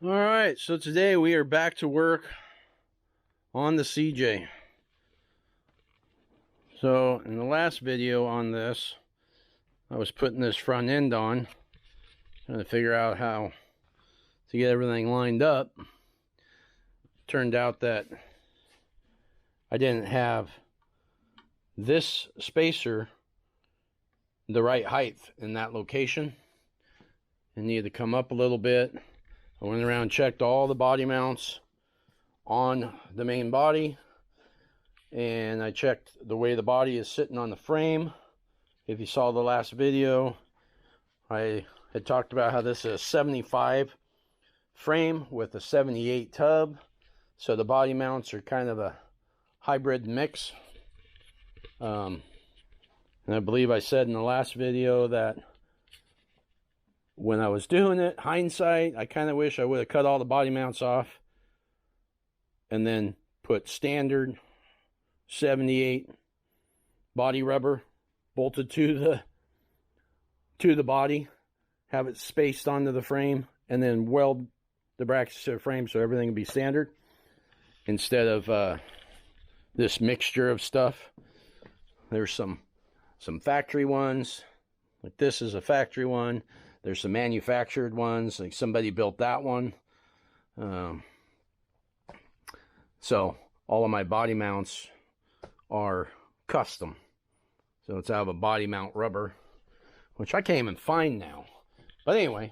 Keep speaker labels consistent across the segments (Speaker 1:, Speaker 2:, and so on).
Speaker 1: All right, so today we are back to work on the CJ. So in the last video on this, I was putting this front end on, trying to figure out how to get everything lined up. Turned out that I didn't have this spacer the right height in that location. It needed to come up a little bit. I went around and checked all the body mounts on the main body, and I checked the way the body is sitting on the frame. If you saw the last video, I had talked about how this is a 75 frame with a 78 tub, so the body mounts are kind of a hybrid mix. And I believe I said in the last video that when I was doing it, hindsight, I kind of wish I would have cut all the body mounts off and then put standard 78 body rubber bolted to the body, have it spaced onto the frame, and then weld the brackets to the frame so everything would be standard instead of this mixture of stuff. There's some factory ones, like this is a factory one. There's some manufactured ones, like somebody built that one. So all of my body mounts are custom. So it's out of a body mount rubber, which I can't even find now. But anyway,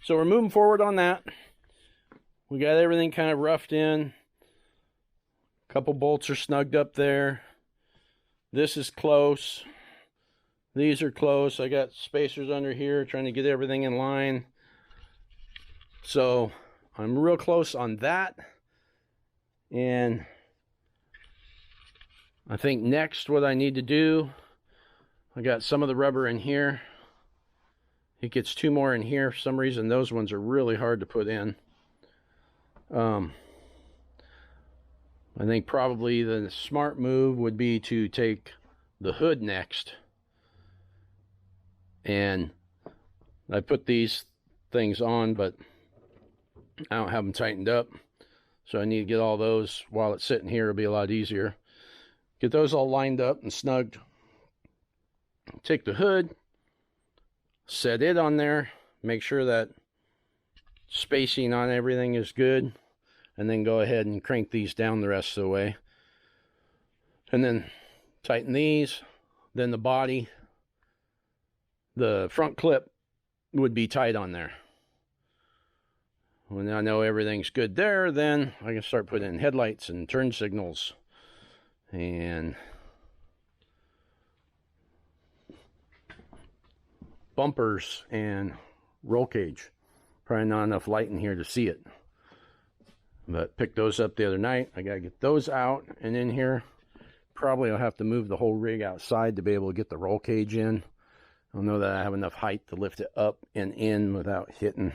Speaker 1: so we're moving forward on that. We got everything kind of roughed in. A couple bolts are snugged up there. This is close. These are close. I got spacers under here trying to get everything in line. So I'm real close on that. And I think next what I need to do, I got some of the rubber in here. It gets two more in here. For some reason, those ones are really hard to put in. I think probably the smart move would be to take the hood next. And I put these things on, but I don't have them tightened up. So I need to get all those while it's sitting here. It'll be a lot easier. Get those all lined up and snugged. Take the hood, set it on there, make sure that spacing on everything is good, and then go ahead and crank these down the rest of the way. And then tighten these, then the body. The front clip would be tight on there. When I know everything's good there, then I can start putting in headlights and turn signals and bumpers and roll cage. Probably not enough light in here to see it, but picked those up the other night. I gotta get those out and in here. Probably I'll have to move the whole rig outside to be able to get the roll cage in. I don't know that I have enough height to lift it up and in without hitting.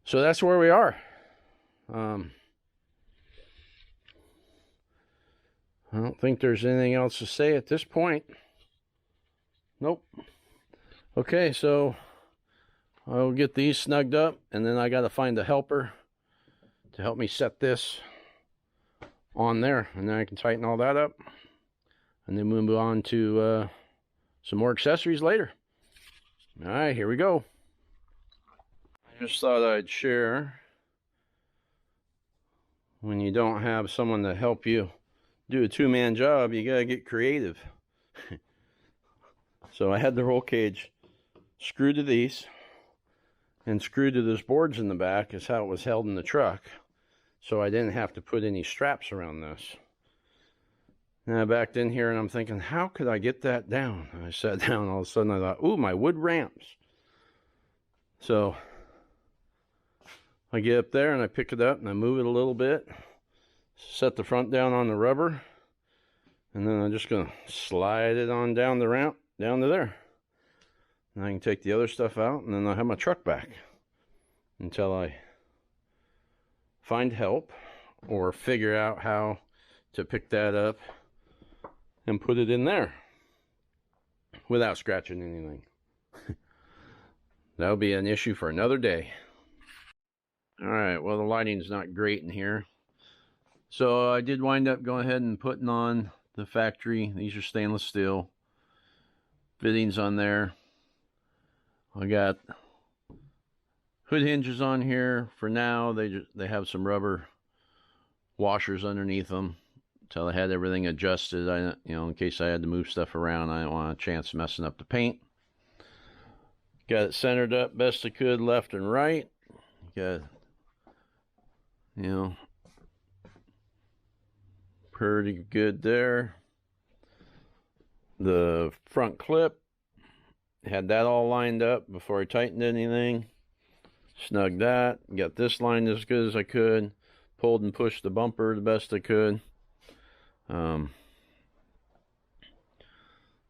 Speaker 1: So that's where we are. I don't think there's anything else to say at this point. Nope. Okay, so I'll get these snugged up, and then I got to find a helper to help me set this on there, and then I can tighten all that up, and then move on to some more accessories later. All right, here we go. I just thought I'd share, when you don't have someone to help you do a two-man job, you gotta get creative. So I had the roll cage screwed to these and screwed to those boards in the back is how it was held in the truck. So I didn't have to put any straps around this. And I backed in here and I'm thinking, how could I get that down? And I sat down, all of a sudden I thought, ooh, my wood ramps. So I get up there and I pick it up and I move it a little bit, set the front down on the rubber, and then I'm just going to slide it on down the ramp, down to there. And I can take the other stuff out, and then I'll have my truck back until I find help or figure out how to pick that up and put it in there without scratching anything. That'll be an issue for another day. Alright, well the lighting's not great in here. So I did wind up going ahead and putting on the factory. These are stainless steel fittings on there. I got hood hinges on here for now. They have some rubber washers underneath them until I had everything adjusted. In case I had to move stuff around, I didn't want a chance messing up the paint. Got it centered up best I could, left and right. Got, pretty good there. The front clip, had that all lined up before I tightened anything. Snugged that. Got this lined as good as I could. Pulled and pushed the bumper the best I could.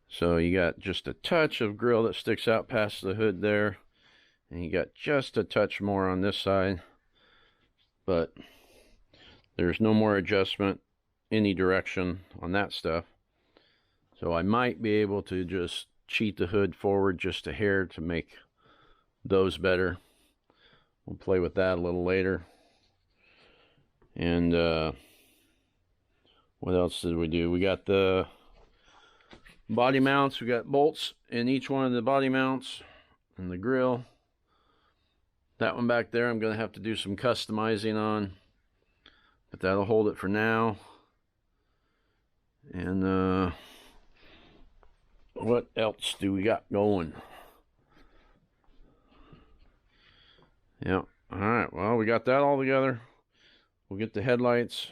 Speaker 1: So you got just a touch of grill that sticks out past the hood there. And you got just a touch more on this side. But there's no more adjustment any direction on that stuff. So I might be able to just cheat the hood forward just a hair to make those better. We'll play with that a little later. And what else did we do? We got the body mounts. We got bolts in each one of the body mounts and the grill. That one back there I'm going to have to do some customizing on, but that'll hold it for now. And what else do we got going? Yeah, alright, well, we got that all together. We'll get the headlights,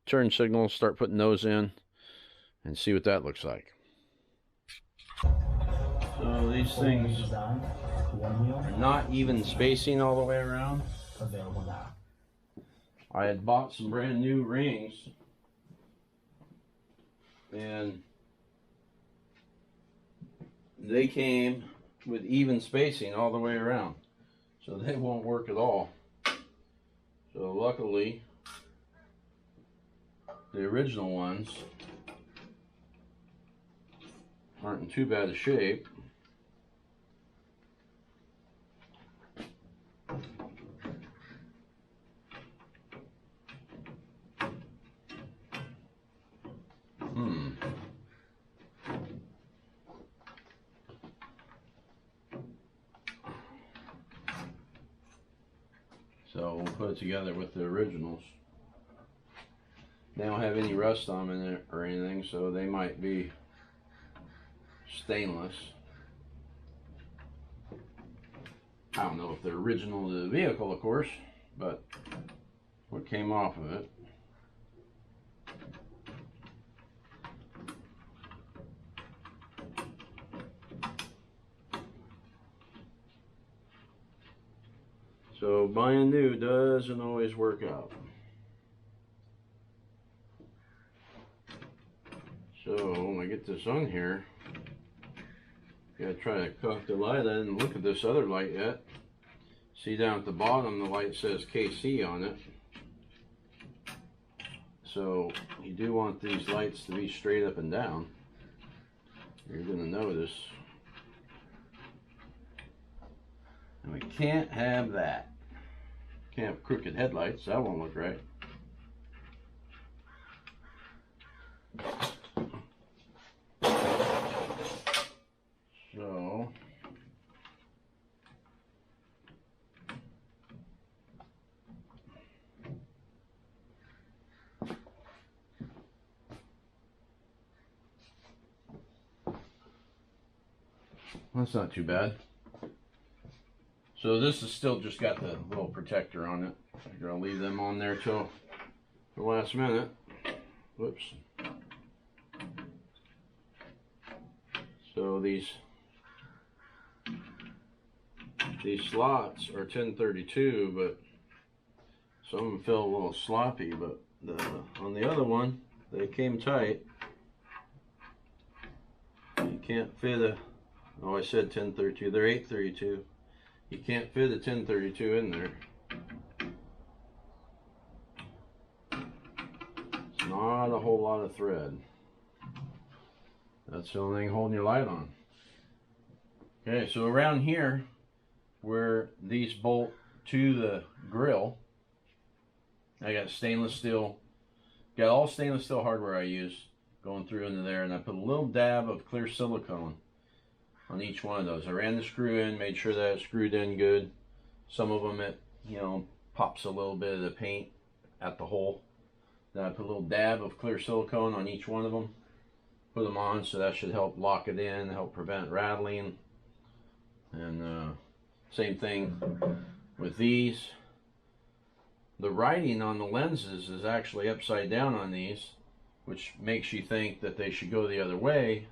Speaker 1: turn signals, start putting those in, and see what that looks like. So these things are not even spacing all the way around. I had bought some brand new rings, and they came with even spacing all the way around, so they won't work at all. So luckily the original ones aren't in too bad a shape. So we'll put it together with the originals. They don't have any rust on them in it or anything, so they might be stainless. I don't know if they're original to the vehicle, of course, but what came off of it. So buying new doesn't always work out. So when I get this on here, gotta try to cock the light. I didn't look at this other light yet. See down at the bottom, the light says KC on it. So you do want these lights to be straight up and down. You're gonna notice. And we can't have that. Can't have crooked headlights. That won't look right. So that's not too bad. So this is still just got the little protector on it. I'm gonna leave them on there till the last minute. Whoops. So these slots are 1032, but some of them feel a little sloppy, but on the other one, they came tight. You can't fit a, oh, I said 1032, they're 832. You can't fit a 1032 in there. It's not a whole lot of thread. That's the only thing holding your light on. Okay, so around here, where these bolt to the grill. I got stainless steel, got all stainless steel hardware I use going through into there, and I put a little dab of clear silicone on each one of those. I ran the screw in, made sure that it screwed in good. Some of them, it, you know, pops a little bit of the paint at the hole. Then I put a little dab of clear silicone on each one of them, put them on, so that should help lock it in, help prevent rattling. And same thing with these. The writing on the lenses is actually upside down on these, which makes you think that they should go the other way,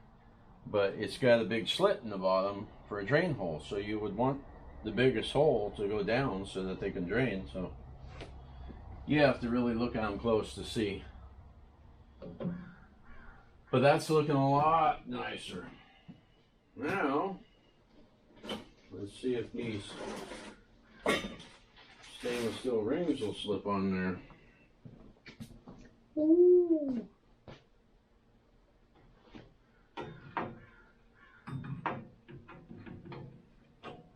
Speaker 1: but it's got a big slit in the bottom for a drain hole, so you would want the biggest hole to go down so that they can drain. So you have to really look at them close to see. But that's looking a lot nicer. Now, let's see if these stainless steel rings will slip on there. Ooh.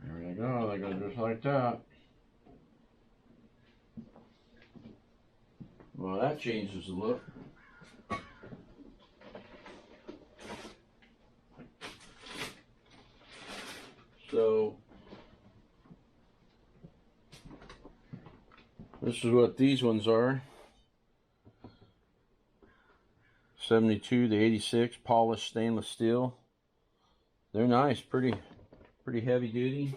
Speaker 1: There we go, they go just like that. Well, that changes the look. So this is what these ones are. 72 to 86 polished stainless steel. They're nice, pretty heavy duty.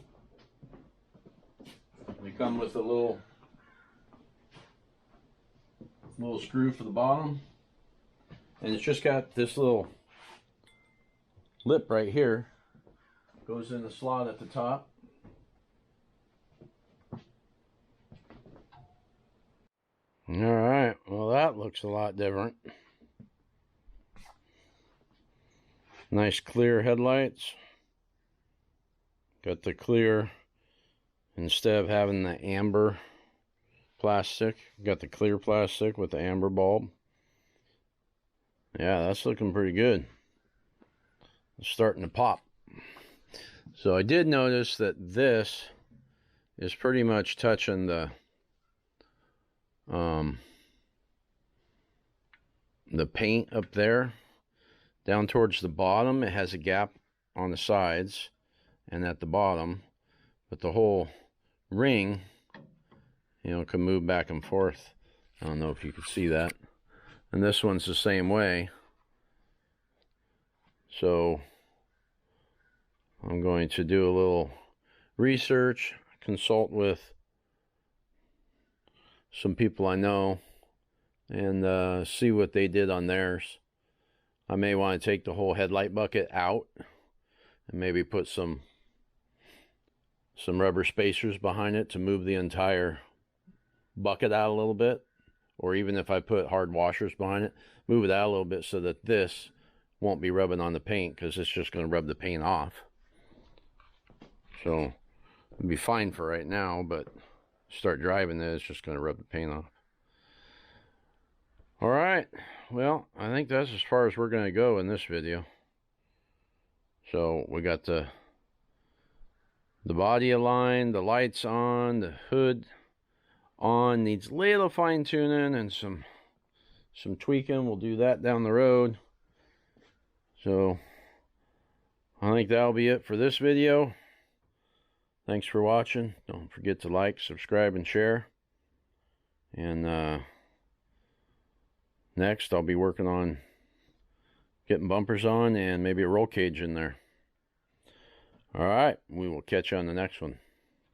Speaker 1: They come with a little screw for the bottom, and it's just got this little lip right here. Goes in the slot at the top. Alright, well that looks a lot different. Nice clear headlights. Got the clear, instead of having the amber plastic, got the clear plastic with the amber bulb. Yeah, that's looking pretty good. It's starting to pop. So I did notice that this is pretty much touching the paint up there. Down towards the bottom, it has a gap on the sides and at the bottom, but the whole ring, you know, can move back and forth. I don't know if you can see that. And this one's the same way. So I'm going to do a little research, consult with some people I know, and see what they did on theirs. I may want to take the whole headlight bucket out and maybe put some rubber spacers behind it to move the entire bucket out a little bit. Or even if I put hard washers behind it, move it out a little bit so that this won't be rubbing on the paint, because it's just going to rub the paint off. So it'll be fine for right now, but start driving it, it's just going to rub the paint off. All right, well, I think that's as far as we're going to go in this video. So we got the body aligned, the lights on, the hood on, needs a little fine tuning and some tweaking. We'll do that down the road. So I think that'll be it for this video. Thanks for watching. Don't forget to like, subscribe, and share. And next I'll be working on getting bumpers on and maybe a roll cage in there. All right, we will catch you on the next one.